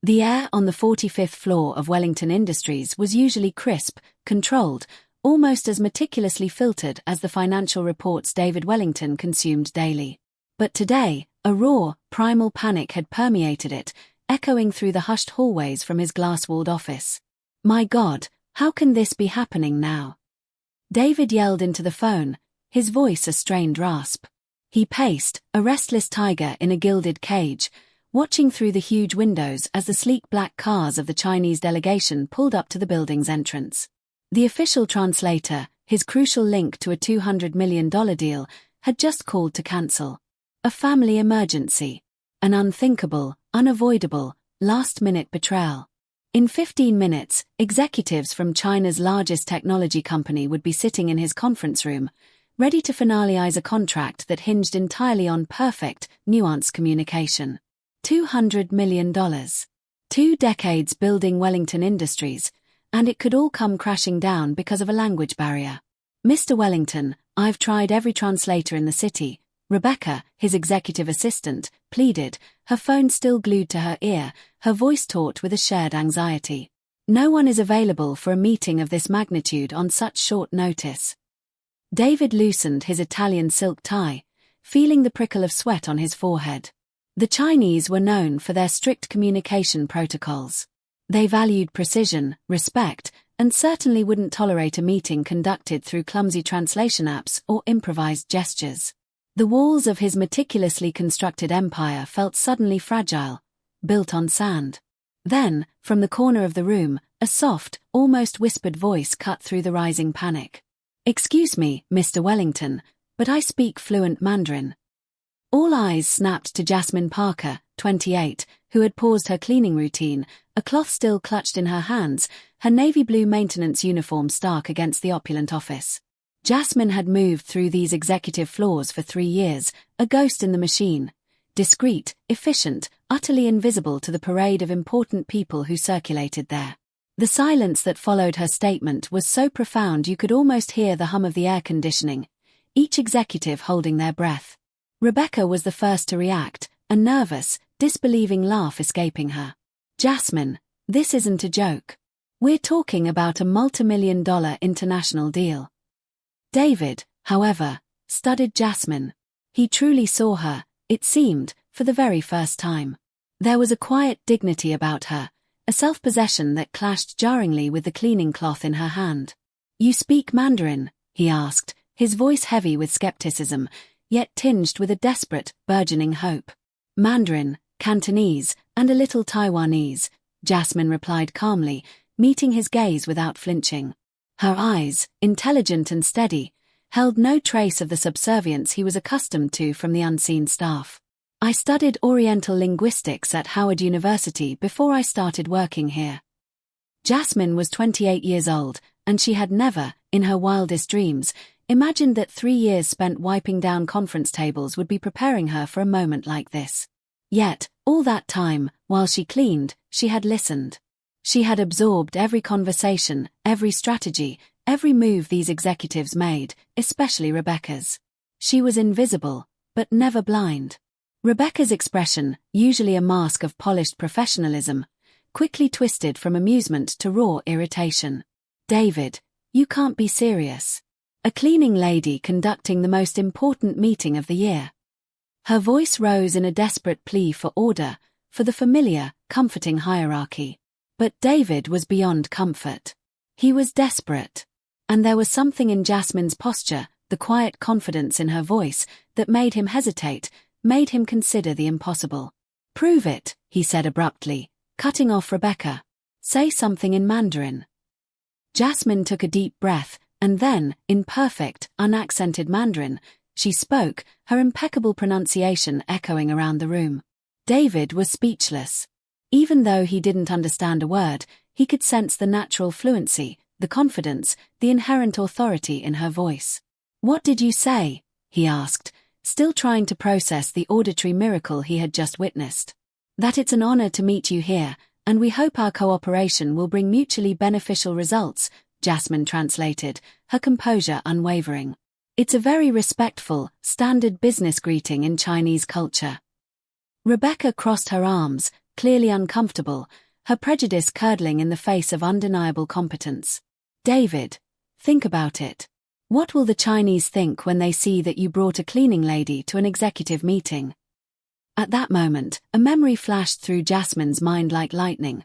The air on the 45th floor of Wellington Industries was usually crisp, controlled, almost as meticulously filtered as the financial reports David Wellington consumed daily. But today, a raw, primal panic had permeated it, echoing through the hushed hallways from his glass-walled office. "My God, how can this be happening now?" David yelled into the phone, his voice a strained rasp. He paced, a restless tiger in a gilded cage, watching through the huge windows as the sleek black cars of the Chinese delegation pulled up to the building's entrance. The official translator, his crucial link to a $200 million deal, had just called to cancel. A family emergency. An unthinkable, unavoidable, last-minute betrayal. In 15 minutes, executives from China's largest technology company would be sitting in his conference room, ready to finalize a contract that hinged entirely on perfect, nuanced communication. $200 million. 2 decades building Wellington Industries, and it could all come crashing down because of a language barrier. "Mr. Wellington, I've tried every translator in the city," Rebecca, his executive assistant, pleaded, her phone still glued to her ear, her voice taut with a shared anxiety. "No one is available for a meeting of this magnitude on such short notice." David loosened his Italian silk tie, feeling the prickle of sweat on his forehead. The Chinese were known for their strict communication protocols. They valued precision, respect, and certainly wouldn't tolerate a meeting conducted through clumsy translation apps or improvised gestures. The walls of his meticulously constructed empire felt suddenly fragile, built on sand. Then, from the corner of the room, a soft, almost whispered voice cut through the rising panic. "Excuse me, Mr. Wellington, but I speak fluent Mandarin." All eyes snapped to Jasmine Parker, 28, who had paused her cleaning routine, a cloth still clutched in her hands, her navy blue maintenance uniform stark against the opulent office. Jasmine had moved through these executive floors for 3 years, a ghost in the machine, discreet, efficient, utterly invisible to the parade of important people who circulated there. The silence that followed her statement was so profound you could almost hear the hum of the air conditioning, each executive holding their breath. Rebecca was the first to react, a nervous, disbelieving laugh escaping her. "Jasmine, this isn't a joke. We're talking about a multi-million-dollar international deal." David, however, studied Jasmine. He truly saw her, it seemed, for the very first time. There was a quiet dignity about her, a self-possession that clashed jarringly with the cleaning cloth in her hand. "You speak Mandarin?" he asked, his voice heavy with skepticism, yet tinged with a desperate, burgeoning hope. "Mandarin, Cantonese, and a little Taiwanese," Jasmine replied calmly, meeting his gaze without flinching. Her eyes, intelligent and steady, held no trace of the subservience he was accustomed to from the unseen staff. "I studied Oriental linguistics at Howard University before I started working here." Jasmine was 28 years old, and she had never, in her wildest dreams, imagined that 3 years spent wiping down conference tables would be preparing her for a moment like this. Yet, all that time, while she cleaned, she had listened. She had absorbed every conversation, every strategy, every move these executives made, especially Rebecca's. She was invisible, but never blind. Rebecca's expression, usually a mask of polished professionalism, quickly twisted from amusement to raw irritation. "David, you can't be serious. A cleaning lady conducting the most important meeting of the year." Her voice rose in a desperate plea for order, for the familiar, comforting hierarchy. But David was beyond comfort. He was desperate. And there was something in Jasmine's posture, the quiet confidence in her voice, that made him hesitate, made him consider the impossible. "Prove it," he said abruptly, cutting off Rebecca. "Say something in Mandarin." Jasmine took a deep breath, and then, in perfect, unaccented Mandarin, she spoke, her impeccable pronunciation echoing around the room. David was speechless. Even though he didn't understand a word, he could sense the natural fluency, the confidence, the inherent authority in her voice. "What did you say?" he asked, still trying to process the auditory miracle he had just witnessed. "That it's an honor to meet you here, and we hope our cooperation will bring mutually beneficial results," Jasmine translated, her composure unwavering. "It's a very respectful, standard business greeting in Chinese culture." Rebecca crossed her arms, clearly uncomfortable, her prejudice curdling in the face of undeniable competence. "David, think about it. What will the Chinese think when they see that you brought a cleaning lady to an executive meeting?" At that moment, a memory flashed through Jasmine's mind like lightning.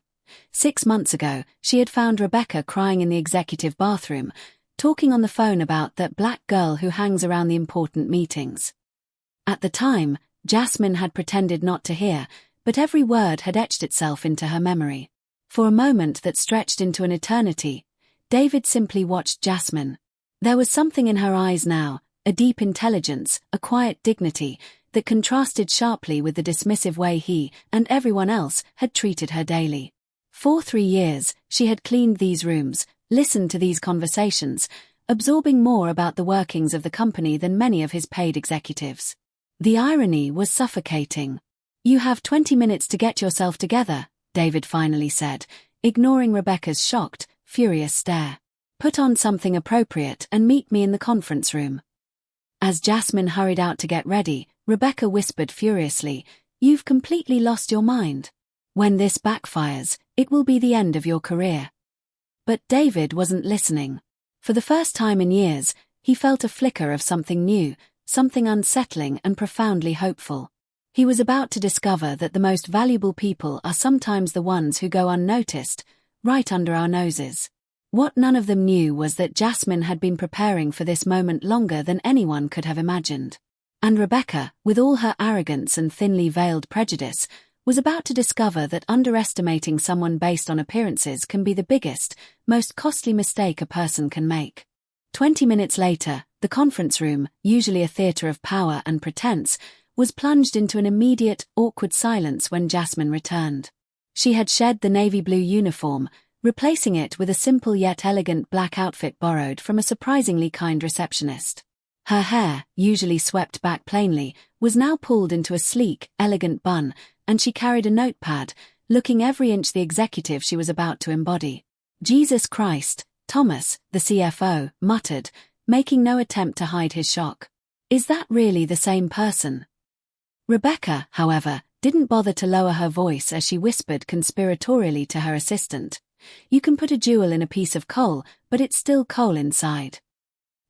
6 months ago, she had found Rebecca crying in the executive bathroom, talking on the phone about that black girl who hangs around the important meetings. At the time, Jasmine had pretended not to hear, but every word had etched itself into her memory. For a moment that stretched into an eternity, David simply watched Jasmine. There was something in her eyes now, a deep intelligence, a quiet dignity, that contrasted sharply with the dismissive way he, and everyone else, had treated her daily. For 3 years, she had cleaned these rooms, listened to these conversations, absorbing more about the workings of the company than many of his paid executives. The irony was suffocating. "You have 20 minutes to get yourself together," David finally said, ignoring Rebecca's shocked, furious stare. "Put on something appropriate and meet me in the conference room." As Jasmine hurried out to get ready, Rebecca whispered furiously, "You've completely lost your mind. When this backfires, it will be the end of your career." But David wasn't listening. For the first time in years, he felt a flicker of something new, something unsettling and profoundly hopeful. He was about to discover that the most valuable people are sometimes the ones who go unnoticed, right under our noses. What none of them knew was that Jasmine had been preparing for this moment longer than anyone could have imagined. And Rebecca, with all her arrogance and thinly veiled prejudice, was about to discover that underestimating someone based on appearances can be the biggest, most costly mistake a person can make. 20 minutes later, the conference room, usually a theater of power and pretense, was plunged into an immediate, awkward silence when Jasmine returned. She had shed the navy blue uniform, replacing it with a simple yet elegant black outfit borrowed from a surprisingly kind receptionist. Her hair, usually swept back plainly, was now pulled into a sleek, elegant bun, and she carried a notepad, looking every inch the executive she was about to embody. "Jesus Christ," Thomas, the CFO, muttered, making no attempt to hide his shock. "Is that really the same person?" Rebecca, however, didn't bother to lower her voice as she whispered conspiratorially to her assistant, "You can put a jewel in a piece of coal, but it's still coal inside."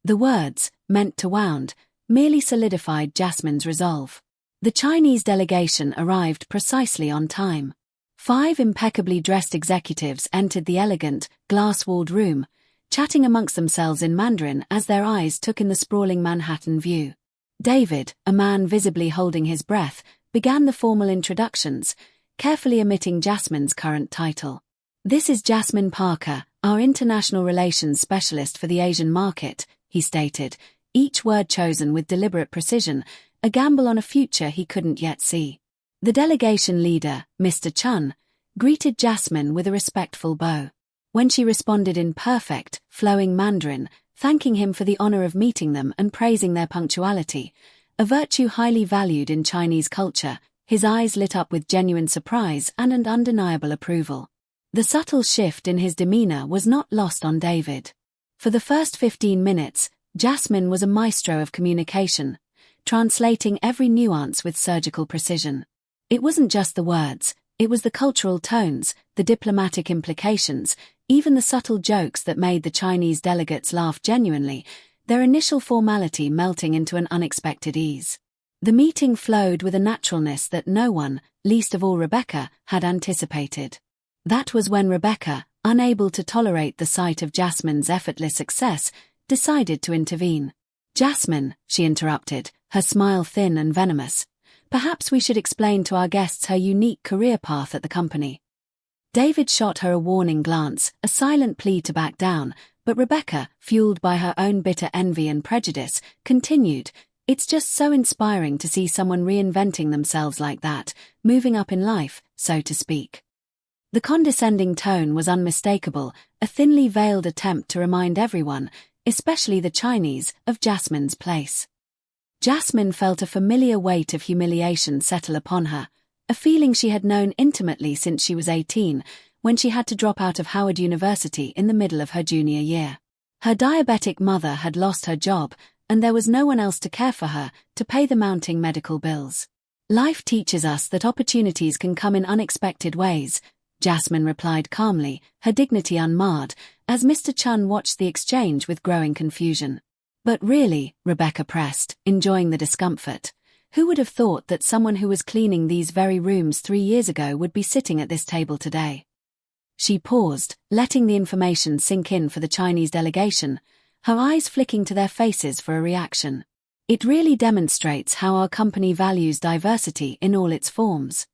The words, meant to wound, merely solidified Jasmine's resolve. The Chinese delegation arrived precisely on time. 5 impeccably dressed executives entered the elegant, glass-walled room, chatting amongst themselves in Mandarin as their eyes took in the sprawling Manhattan view. David, a man visibly holding his breath, began the formal introductions, carefully omitting Jasmine's current title. "This is Jasmine Parker, our international relations specialist for the Asian market," he stated, each word chosen with deliberate precision, a gamble on a future he couldn't yet see. The delegation leader, Mr. Chun, greeted Jasmine with a respectful bow. When she responded in perfect, flowing Mandarin, thanking him for the honor of meeting them and praising their punctuality, a virtue highly valued in Chinese culture, his eyes lit up with genuine surprise and an undeniable approval. The subtle shift in his demeanor was not lost on David. For the first 15 minutes, Jasmine was a maestro of communication, translating every nuance with surgical precision. It wasn't just the words, it was the cultural tones, the diplomatic implications, even the subtle jokes that made the Chinese delegates laugh genuinely, their initial formality melting into an unexpected ease. The meeting flowed with a naturalness that no one, least of all Rebecca, had anticipated. That was when Rebecca, unable to tolerate the sight of Jasmine's effortless success, decided to intervene. "Jasmine," she interrupted, her smile thin and venomous, "perhaps we should explain to our guests her unique career path at the company." David shot her a warning glance, a silent plea to back down, but Rebecca, fueled by her own bitter envy and prejudice, continued, "It's just so inspiring to see someone reinventing themselves like that, moving up in life, so to speak." The condescending tone was unmistakable, a thinly veiled attempt to remind everyone, especially the Chinese, of Jasmine's place. Jasmine felt a familiar weight of humiliation settle upon her, a feeling she had known intimately since she was 18, when she had to drop out of Howard University in the middle of her junior year. Her diabetic mother had lost her job, and there was no one else to care for her, to pay the mounting medical bills. Life teaches us that opportunities can come in unexpected ways, Jasmine replied calmly, her dignity unmarred, as Mr. Chun watched the exchange with growing confusion. But really, Rebecca pressed, enjoying the discomfort. Who would have thought that someone who was cleaning these very rooms 3 years ago would be sitting at this table today? She paused, letting the information sink in for the Chinese delegation, her eyes flicking to their faces for a reaction. It really demonstrates how our company values diversity in all its forms.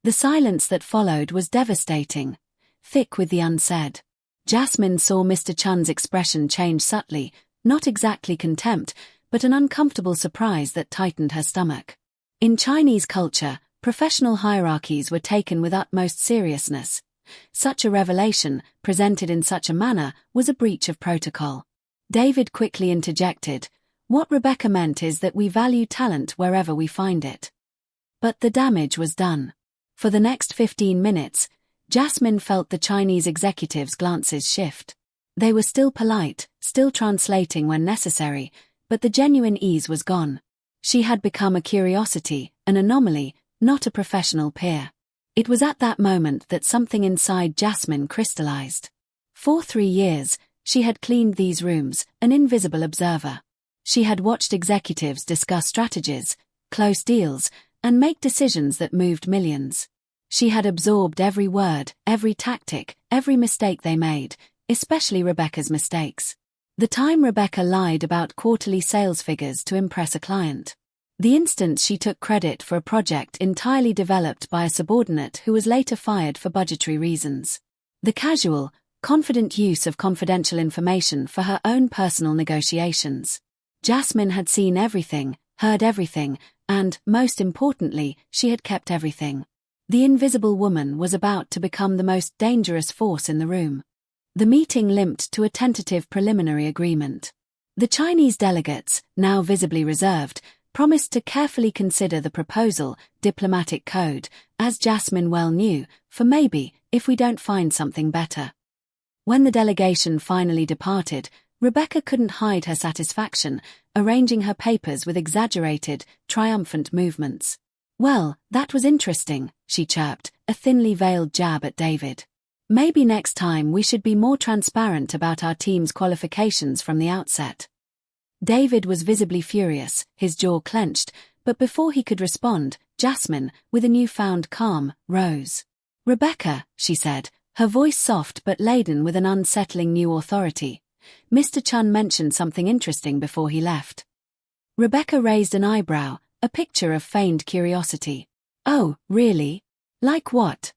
The silence that followed was devastating, thick with the unsaid. Jasmine saw Mr. Chun's expression change subtly, not exactly contempt, but an uncomfortable surprise that tightened her stomach. In Chinese culture, professional hierarchies were taken with utmost seriousness. Such a revelation, presented in such a manner, was a breach of protocol. David quickly interjected, "What Rebecca meant is that we value talent wherever we find it." But the damage was done. For the next 15 minutes, Jasmine felt the Chinese executives' glances shift. They were still polite, still translating when necessary, but the genuine ease was gone. She had become a curiosity, an anomaly, not a professional peer. It was at that moment that something inside Jasmine crystallized. For 3 years, she had cleaned these rooms, an invisible observer. She had watched executives discuss strategies, close deals, and make decisions that moved millions. She had absorbed every word, every tactic, every mistake they made, especially Rebecca's mistakes. The time Rebecca lied about quarterly sales figures to impress a client. The instance she took credit for a project entirely developed by a subordinate who was later fired for budgetary reasons. The casual, confident use of confidential information for her own personal negotiations. Jasmine had seen everything, heard everything, and, most importantly, she had kept everything. The invisible woman was about to become the most dangerous force in the room. The meeting limped to a tentative preliminary agreement. The Chinese delegates, now visibly reserved, promised to carefully consider the proposal, diplomatic code, as Jasmine well knew, for maybe, if we don't find something better. When the delegation finally departed, Rebecca couldn't hide her satisfaction, arranging her papers with exaggerated, triumphant movements. "Well, that was interesting," she chirped, a thinly veiled jab at David. "Maybe next time we should be more transparent about our team's qualifications from the outset." David was visibly furious, his jaw clenched, but before he could respond, Jasmine, with a newfound calm, rose. "Rebecca," she said, her voice soft but laden with an unsettling new authority. "Mr. Chun mentioned something interesting before he left." Rebecca raised an eyebrow, a picture of feigned curiosity. "Oh, really? Like what?"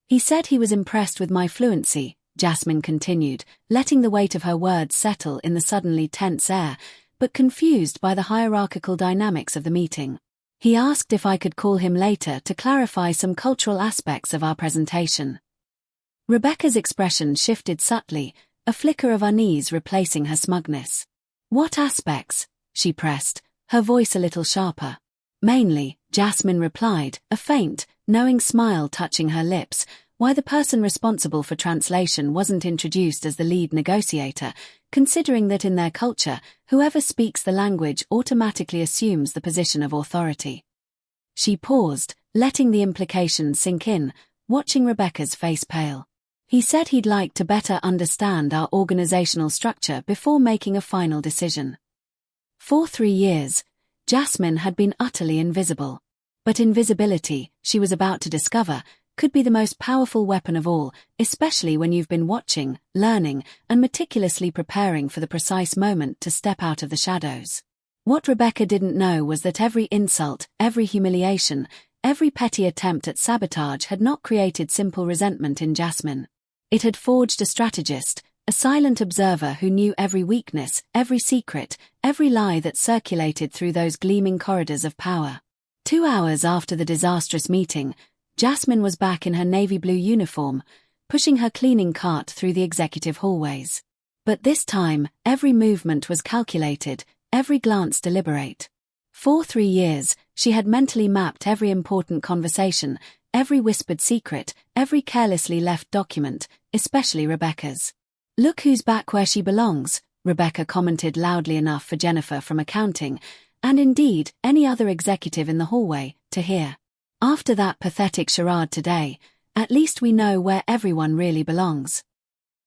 "He said he was impressed with my fluency," Jasmine continued, letting the weight of her words settle in the suddenly tense air, but confused by the hierarchical dynamics of the meeting. "He asked if I could call him later to clarify some cultural aspects of our presentation." Rebecca's expression shifted subtly, a flicker of unease replacing her smugness. "What aspects?" she pressed, her voice a little sharper. "Mainly," Jasmine replied, a faint, knowing smile touching her lips, "why the person responsible for translation wasn't introduced as the lead negotiator, considering that in their culture, whoever speaks the language automatically assumes the position of authority." She paused, letting the implication sink in, watching Rebecca's face pale. "He said he'd like to better understand our organizational structure before making a final decision." For 3 years, Jasmine had been utterly invisible. But invisibility, she was about to discover, could be the most powerful weapon of all, especially when you've been watching, learning, and meticulously preparing for the precise moment to step out of the shadows. What Rebecca didn't know was that every insult, every humiliation, every petty attempt at sabotage had not created simple resentment in Jasmine. It had forged a strategist, a silent observer who knew every weakness, every secret, every lie that circulated through those gleaming corridors of power. 2 hours after the disastrous meeting, Jasmine was back in her navy blue uniform, pushing her cleaning cart through the executive hallways. But this time, every movement was calculated, every glance deliberate. For 3 years, she had mentally mapped every important conversation, every whispered secret, every carelessly left document, especially Rebecca's. "Look who's back where she belongs," Rebecca commented loudly enough for Jennifer from accounting, and indeed any other executive in the hallway, to hear. After that pathetic charade today, at least we know where everyone really belongs.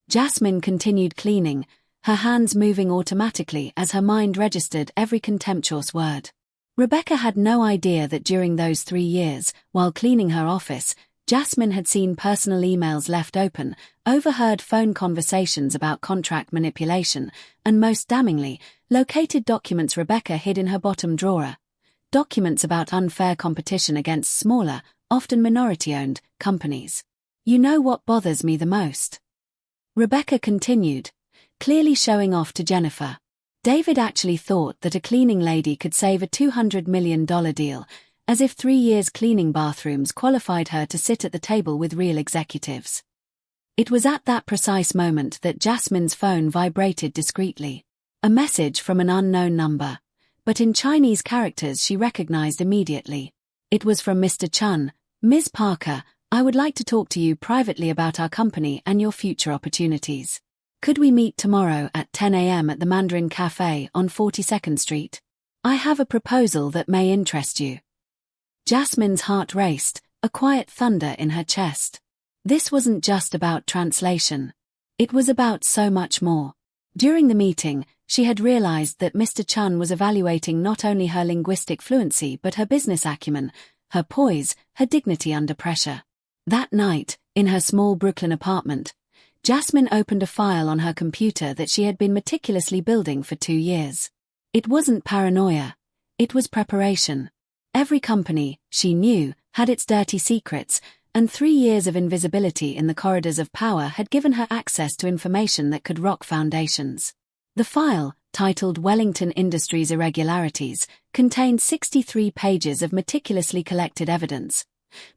Jasmine continued cleaning, her hands moving automatically as her mind registered every contemptuous word. Rebecca had no idea that during those 3 years, while cleaning her office, Jasmine had seen personal emails left open, overheard phone conversations about contract manipulation, and most damningly, located documents Rebecca hid in her bottom drawer. Documents about unfair competition against smaller, often minority-owned, companies. You know what bothers me the most? Rebecca continued, clearly showing off to Jennifer. David actually thought that a cleaning lady could save a $200 million deal, as if 3 years cleaning bathrooms qualified her to sit at the table with real executives. It was at that precise moment that Jasmine's phone vibrated discreetly. A message from an unknown number, but in Chinese characters she recognized immediately. It was from Mr. Chun. Ms. Parker, I would like to talk to you privately about our company and your future opportunities. Could we meet tomorrow at 10 a.m. at the Mandarin Cafe on 42nd Street? I have a proposal that may interest you. Jasmine's heart raced, a quiet thunder in her chest. This wasn't just about translation. It was about so much more. During the meeting, she had realized that Mr. Chun was evaluating not only her linguistic fluency but her business acumen, her poise, her dignity under pressure. That night, in her small Brooklyn apartment, Jasmine opened a file on her computer that she had been meticulously building for 2 years. It wasn't paranoia. It was preparation. Every company, she knew, had its dirty secrets, and 3 years of invisibility in the corridors of power had given her access to information that could rock foundations. The file, titled Wellington Industries Irregularities, contained 63 pages of meticulously collected evidence.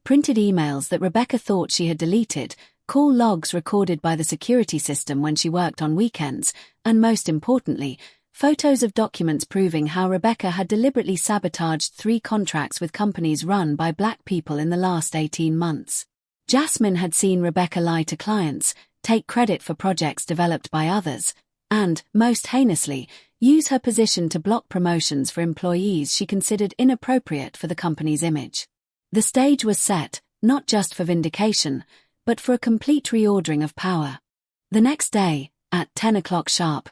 Printed emails that Rebecca thought she had deleted, call logs recorded by the security system when she worked on weekends, and most importantly, photos of documents proving how Rebecca had deliberately sabotaged 3 contracts with companies run by black people in the last 18 months. Jasmine had seen Rebecca lie to clients, take credit for projects developed by others, and, most heinously, use her position to block promotions for employees she considered inappropriate for the company's image. The stage was set, not just for vindication, but for a complete reordering of power. The next day, at 10 o'clock sharp,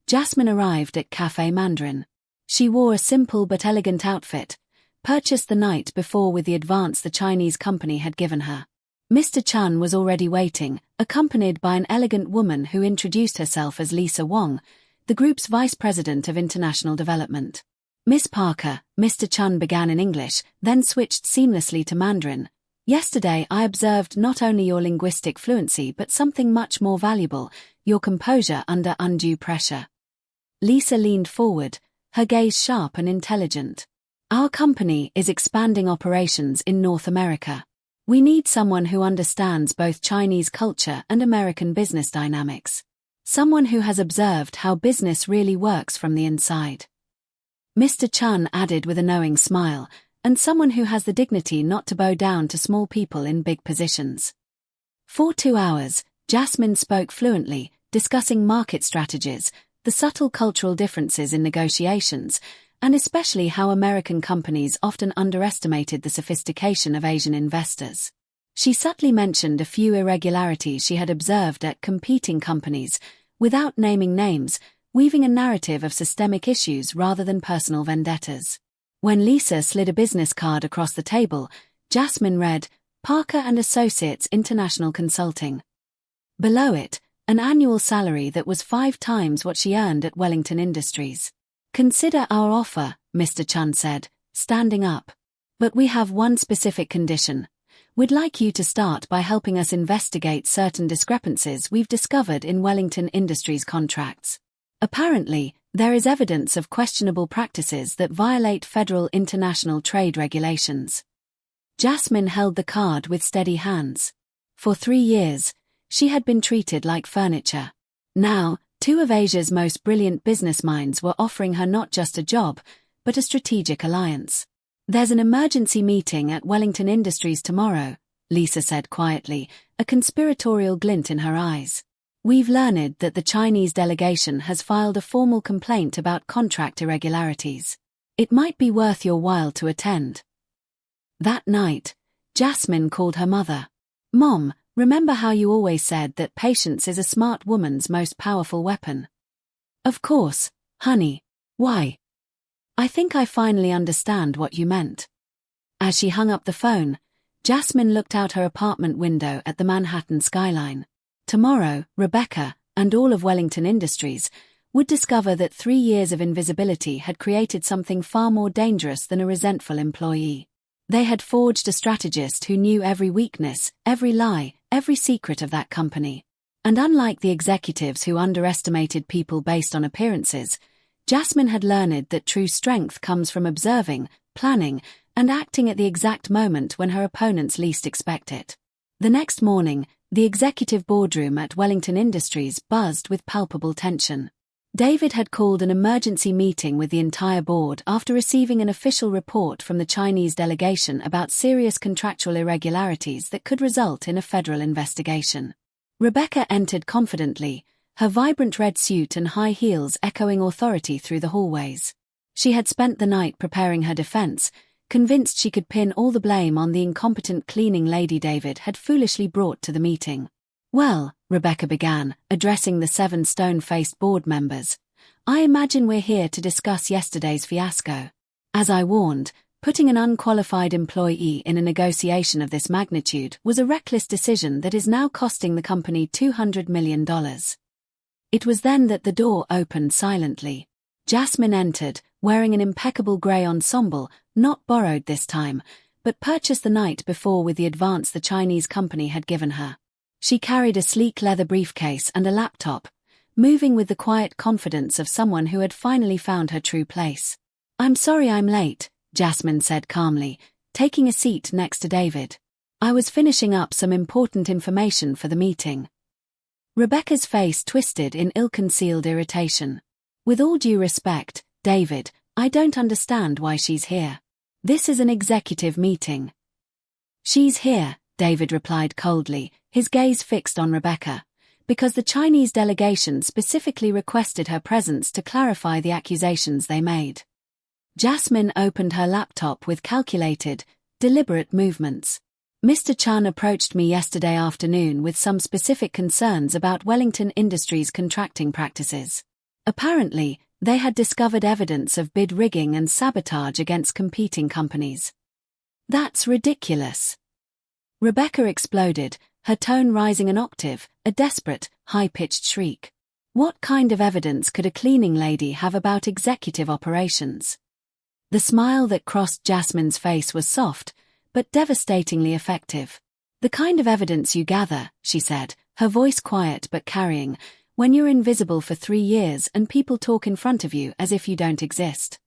Jasmine arrived at Café Mandarin. She wore a simple but elegant outfit, purchased the night before with the advance the Chinese company had given her. Mr. Chun was already waiting, accompanied by an elegant woman who introduced herself as Lisa Wong, the group's vice president of international development. Miss Parker, Mr. Chun began in English, then switched seamlessly to Mandarin. Yesterday I observed not only your linguistic fluency but something much more valuable, your composure under undue pressure. Lisa leaned forward, her gaze sharp and intelligent. Our company is expanding operations in North America. We need someone who understands both Chinese culture and American business dynamics. Someone who has observed how business really works from the inside. Mr. Chun added with a knowing smile, and someone who has the dignity not to bow down to small people in big positions. For 2 hours, Jasmine spoke fluently, discussing market strategies, the subtle cultural differences in negotiations, and especially how American companies often underestimated the sophistication of Asian investors. She subtly mentioned a few irregularities she had observed at competing companies, without naming names, weaving a narrative of systemic issues rather than personal vendettas. When Lisa slid a business card across the table, Jasmine read, Parker & Associates International Consulting. Below it, an annual salary that was 5 times what she earned at Wellington Industries. Consider our offer, Mr. Chun said, standing up. But we have one specific condition. We'd like you to start by helping us investigate certain discrepancies we've discovered in Wellington Industries contracts. Apparently, there is evidence of questionable practices that violate federal international trade regulations. Jasmine held the card with steady hands. For 3 years, she had been treated like furniture. Now, 2 of Asia's most brilliant business minds were offering her not just a job, but a strategic alliance. There's an emergency meeting at Wellington Industries tomorrow, Lisa said quietly, a conspiratorial glint in her eyes. We've learned that the Chinese delegation has filed a formal complaint about contract irregularities. It might be worth your while to attend. That night, Jasmine called her mother. Mom, remember how you always said that patience is a smart woman's most powerful weapon? Of course, honey. Why? I think I finally understand what you meant. As she hung up the phone, Jasmine looked out her apartment window at the Manhattan skyline. Tomorrow, Rebecca, and all of Wellington Industries, would discover that 3 years of invisibility had created something far more dangerous than a resentful employee. They had forged a strategist who knew every weakness, every lie, every secret of that company. And unlike the executives who underestimated people based on appearances, Jasmine had learned that true strength comes from observing, planning, and acting at the exact moment when her opponents least expect it. The next morning, the executive boardroom at Wellington Industries buzzed with palpable tension. David had called an emergency meeting with the entire board after receiving an official report from the Chinese delegation about serious contractual irregularities that could result in a federal investigation. Rebecca entered confidently, her vibrant red suit and high heels echoing authority through the hallways. She had spent the night preparing her defense, convinced she could pin all the blame on the incompetent cleaning lady David had foolishly brought to the meeting. Well, Rebecca began, addressing the 7 stone-faced board members, I imagine we're here to discuss yesterday's fiasco. As I warned, putting an unqualified employee in a negotiation of this magnitude was a reckless decision that is now costing the company $200 million. It was then that the door opened silently. Jasmine entered, wearing an impeccable grey ensemble, not borrowed this time, but purchased the night before with the advance the Chinese company had given her. She carried a sleek leather briefcase and a laptop, moving with the quiet confidence of someone who had finally found her true place. I'm sorry I'm late, Jasmine said calmly, taking a seat next to David. I was finishing up some important information for the meeting. Rebecca's face twisted in ill-concealed irritation. With all due respect, David, I don't understand why she's here. This is an executive meeting. She's here, David replied coldly, his gaze fixed on Rebecca, because the Chinese delegation specifically requested her presence to clarify the accusations they made. Jasmine opened her laptop with calculated, deliberate movements. Mr. Chan approached me yesterday afternoon with some specific concerns about Wellington Industries' contracting practices. Apparently, they had discovered evidence of bid rigging and sabotage against competing companies. That's ridiculous. Rebecca exploded, her tone rising an octave, a desperate, high-pitched shriek. What kind of evidence could a cleaning lady have about executive operations? The smile that crossed Jasmine's face was soft, but devastatingly effective. The kind of evidence you gather, she said, her voice quiet but carrying, when you're invisible for 3 years and people talk in front of you as if you don't exist.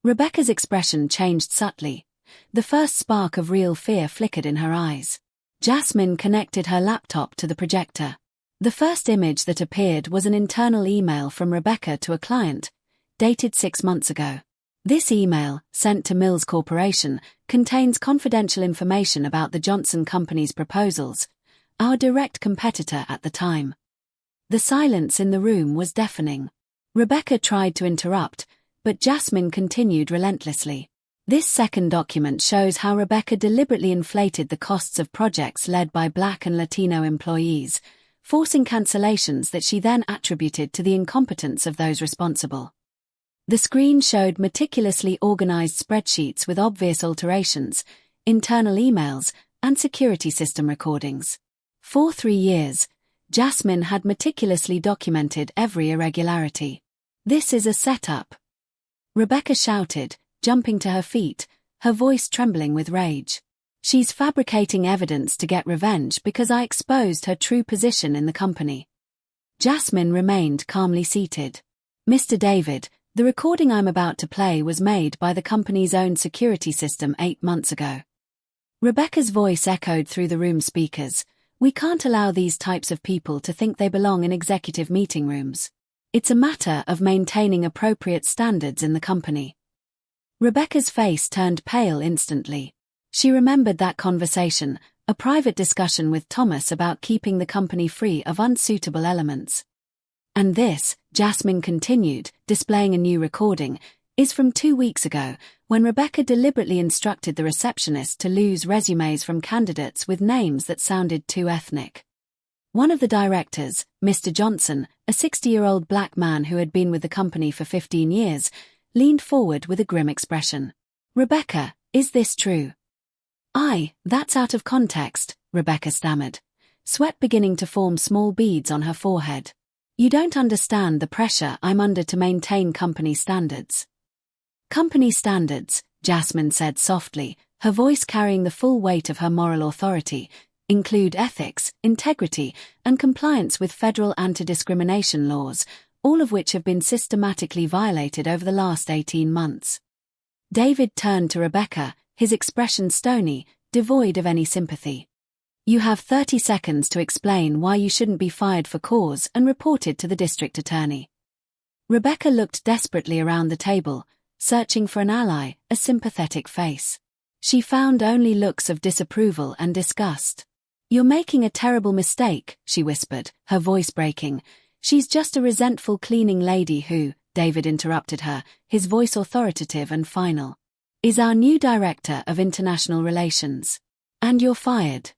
Rebecca's expression changed subtly. The first spark of real fear flickered in her eyes. Jasmine connected her laptop to the projector. The first image that appeared was an internal email from Rebecca to a client, dated 6 months ago. This email, sent to Mills Corporation, contains confidential information about the Johnson Company's proposals, our direct competitor at the time. The silence in the room was deafening. Rebecca tried to interrupt, but Jasmine continued relentlessly. This second document shows how Rebecca deliberately inflated the costs of projects led by Black and Latino employees, forcing cancellations that she then attributed to the incompetence of those responsible. The screen showed meticulously organized spreadsheets with obvious alterations, internal emails, and security system recordings. For 3 years, Jasmine had meticulously documented every irregularity. This is a setup. Rebecca shouted, jumping to her feet, her voice trembling with rage. She's fabricating evidence to get revenge because I exposed her true position in the company. Jasmine remained calmly seated. Mr. David, the recording I'm about to play was made by the company's own security system 8 months ago. Rebecca's voice echoed through the room speakers. We can't allow these types of people to think they belong in executive meeting rooms. It's a matter of maintaining appropriate standards in the company. Rebecca's face turned pale instantly. She remembered that conversation, a private discussion with Thomas about keeping the company free of unsuitable elements. And this, Jasmine continued, displaying a new recording, is from 2 weeks ago, when Rebecca deliberately instructed the receptionist to lose resumes from candidates with names that sounded too ethnic. One of the directors, Mr. Johnson, a 60-year-old black man who had been with the company for 15 years, leaned forward with a grim expression. "Rebecca, is this true?" That's out of context," Rebecca stammered, sweat beginning to form small beads on her forehead. "You don't understand the pressure I'm under to maintain company standards." "Company standards," Jasmine said softly, her voice carrying the full weight of her moral authority, include ethics, integrity, and compliance with federal anti-discrimination laws, all of which have been systematically violated over the last 18 months. David turned to Rebecca, his expression stony, devoid of any sympathy. "You have 30 seconds to explain why you shouldn't be fired for cause and reported to the district attorney." Rebecca looked desperately around the table, searching for an ally, a sympathetic face. She found only looks of disapproval and disgust. "You're making a terrible mistake," she whispered, her voice breaking. "She's just a resentful cleaning lady who," David interrupted her, his voice authoritative and final, "is our new director of international relations. And you're fired."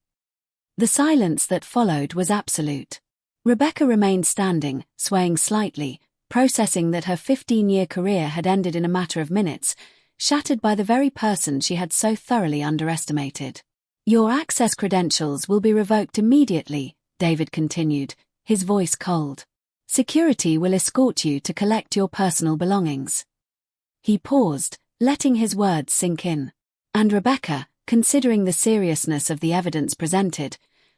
The silence that followed was absolute. Rebecca remained standing, swaying slightly, processing that her 15-year career had ended in a matter of minutes, shattered by the very person she had so thoroughly underestimated. "Your access credentials will be revoked immediately," David continued, his voice cold. "Security will escort you to collect your personal belongings." He paused, letting his words sink in. "And Rebecca, considering the seriousness of the evidence presented,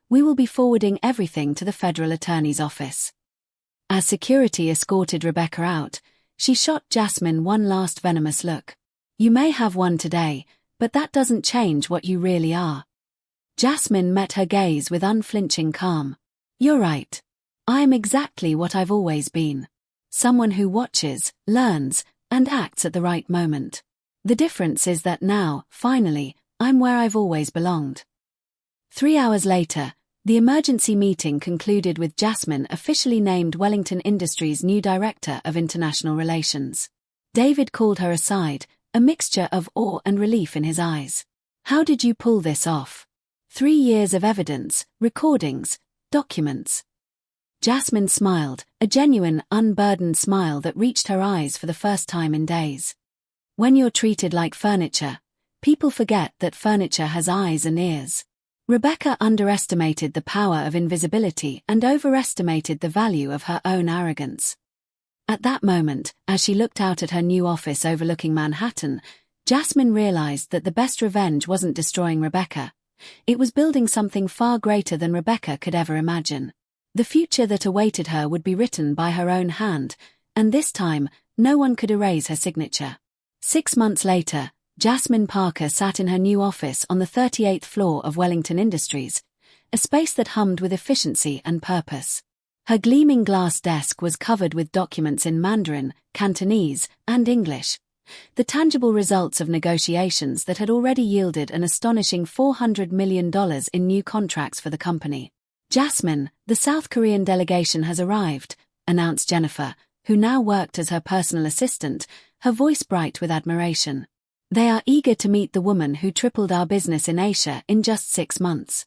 we will be forwarding everything to the federal attorney's office." As security escorted Rebecca out, she shot Jasmine one last venomous look. "You may have one today, but that doesn't change what you really are." Jasmine met her gaze with unflinching calm. "You're right. I am exactly what I've always been. Someone who watches, learns, and acts at the right moment. The difference is that now, finally, I'm where I've always belonged." 3 hours later, the emergency meeting concluded with Jasmine officially named Wellington Industries' new Director of International Relations. David called her aside, a mixture of awe and relief in his eyes. "How did you pull this off? 3 years of evidence, recordings, documents." Jasmine smiled, a genuine, unburdened smile that reached her eyes for the first time in days. "When you're treated like furniture, people forget that furniture has eyes and ears." Rebecca underestimated the power of invisibility and overestimated the value of her own arrogance. At that moment, as she looked out at her new office overlooking Manhattan, Jasmine realized that the best revenge wasn't destroying Rebecca. It was building something far greater than Rebecca could ever imagine. The future that awaited her would be written by her own hand, and this time, no one could erase her signature. 6 months later, Jasmine Parker sat in her new office on the 38th floor of Wellington Industries, a space that hummed with efficiency and purpose. Her gleaming glass desk was covered with documents in Mandarin, Cantonese, and English, the tangible results of negotiations that had already yielded an astonishing $400 million in new contracts for the company. "Jasmine, the South Korean delegation has arrived," announced Jennifer, who now worked as her personal assistant, her voice bright with admiration. "They are eager to meet the woman who tripled our business in Asia in just 6 months."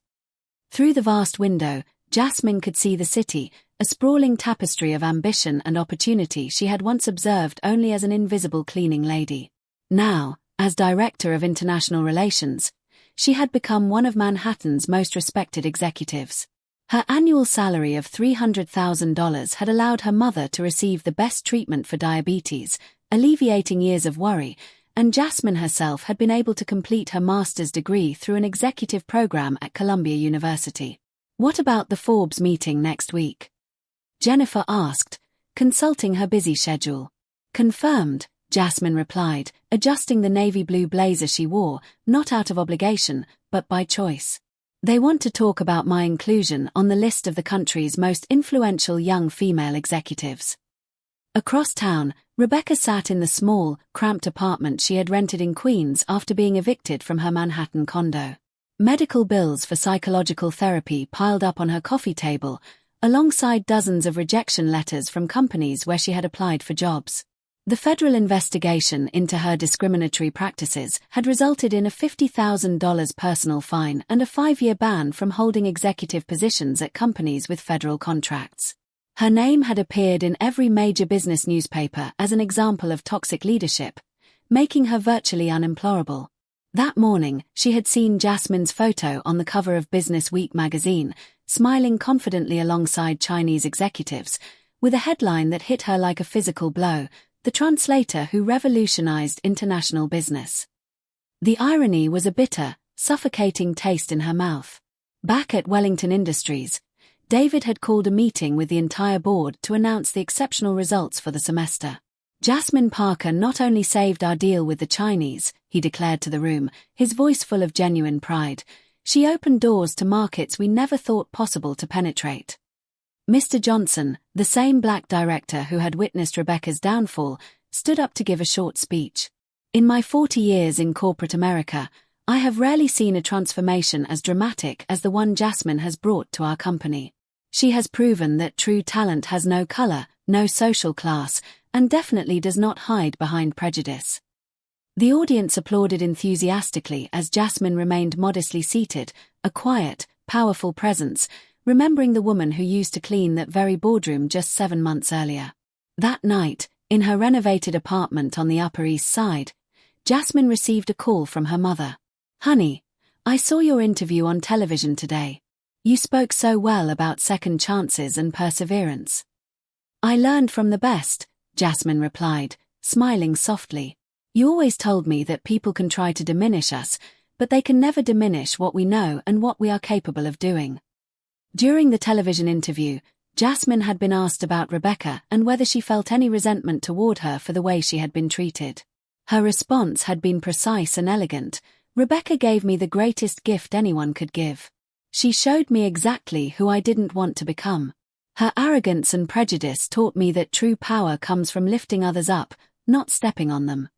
Through the vast window, Jasmine could see the city, a sprawling tapestry of ambition and opportunity she had once observed only as an invisible cleaning lady. Now, as Director of International Relations, she had become one of Manhattan's most respected executives. Her annual salary of $300,000 had allowed her mother to receive the best treatment for diabetes, alleviating years of worry, and Jasmine herself had been able to complete her master's degree through an executive program at Columbia University. "What about the Forbes meeting next week?" Jennifer asked, consulting her busy schedule. "Confirmed," Jasmine replied, adjusting the navy blue blazer she wore, not out of obligation, but by choice. "They want to talk about my inclusion on the list of the country's most influential young female executives." Across town, Rebecca sat in the small, cramped apartment she had rented in Queens after being evicted from her Manhattan condo. Medical bills for psychological therapy piled up on her coffee table, alongside dozens of rejection letters from companies where she had applied for jobs. The federal investigation into her discriminatory practices had resulted in a $50,000 personal fine and a 5-year ban from holding executive positions at companies with federal contracts. Her name had appeared in every major business newspaper as an example of toxic leadership, making her virtually unemployable. That morning, she had seen Jasmine's photo on the cover of Business Week magazine, smiling confidently alongside Chinese executives, with a headline that hit her like a physical blow: "The Translator Who Revolutionized International Business." The irony was a bitter, suffocating taste in her mouth. Back at Wellington Industries, David had called a meeting with the entire board to announce the exceptional results for the semester. "Jasmine Parker not only saved our deal with the Chinese," he declared to the room, his voice full of genuine pride, "she opened doors to markets we never thought possible to penetrate." Mr. Johnson, the same black director who had witnessed Rebecca's downfall, stood up to give a short speech. "In my 40 years in corporate America, I have rarely seen a transformation as dramatic as the one Jasmine has brought to our company. She has proven that true talent has no color, no social class, and definitely does not hide behind prejudice." The audience applauded enthusiastically as Jasmine remained modestly seated, a quiet, powerful presence, remembering the woman who used to clean that very boardroom just 7 months earlier. That night, in her renovated apartment on the Upper East Side, Jasmine received a call from her mother. "Honey, I saw your interview on television today. You spoke so well about second chances and perseverance." "I learned from the best," Jasmine replied, smiling softly. "You always told me that people can try to diminish us, but they can never diminish what we know and what we are capable of doing." During the television interview, Jasmine had been asked about Rebecca and whether she felt any resentment toward her for the way she had been treated. Her response had been precise and elegant: "Rebecca gave me the greatest gift anyone could give. She showed me exactly who I didn't want to become. Her arrogance and prejudice taught me that true power comes from lifting others up, not stepping on them."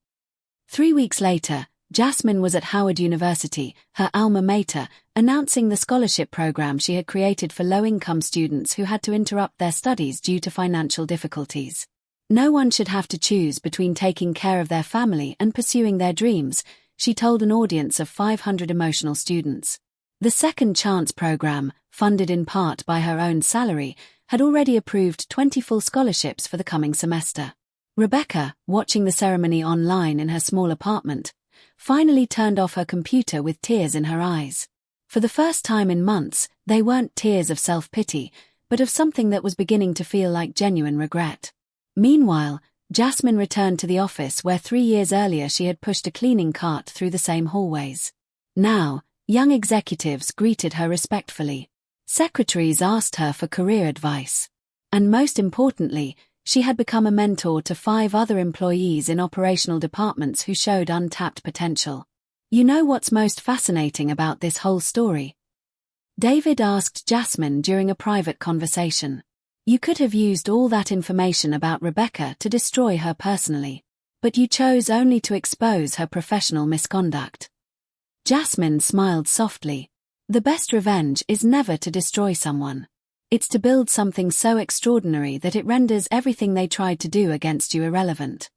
3 weeks later, Jasmine was at Howard University, her alma mater, announcing the scholarship program she had created for low-income students who had to interrupt their studies due to financial difficulties. No one should have to choose between taking care of their family and pursuing their dreams, she told an audience of 500 emotional students. The Second Chance program, funded in part by her own salary, had already approved 20 full scholarships for the coming semester. Rebecca, watching the ceremony online in her small apartment, finally turned off her computer with tears in her eyes. For the first time in months, they weren't tears of self-pity, but of something that was beginning to feel like genuine regret. Meanwhile, Jasmine returned to the office where 3 years earlier she had pushed a cleaning cart through the same hallways. Now, young executives greeted her respectfully. Secretaries asked her for career advice. And most importantly, she had become a mentor to 5 other employees in operational departments who showed untapped potential. "You know what's most fascinating about this whole story?" David asked Jasmine during a private conversation. "You could have used all that information about Rebecca to destroy her personally, but you chose only to expose her professional misconduct." Jasmine smiled softly. "The best revenge is never to destroy someone. It's to build something so extraordinary that it renders everything they tried to do against you irrelevant."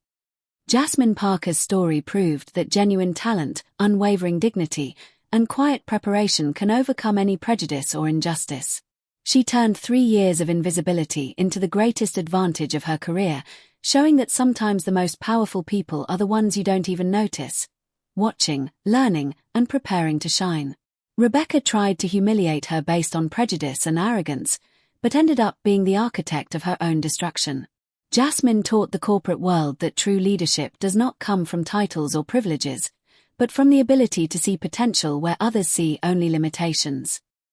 Jasmine Parker's story proved that genuine talent, unwavering dignity, and quiet preparation can overcome any prejudice or injustice. She turned 3 years of invisibility into the greatest advantage of her career, showing that sometimes the most powerful people are the ones you don't even notice, watching, learning, and preparing to shine. Rebecca tried to humiliate her based on prejudice and arrogance, but ended up being the architect of her own destruction. Jasmine taught the corporate world that true leadership does not come from titles or privileges, but from the ability to see potential where others see only limitations.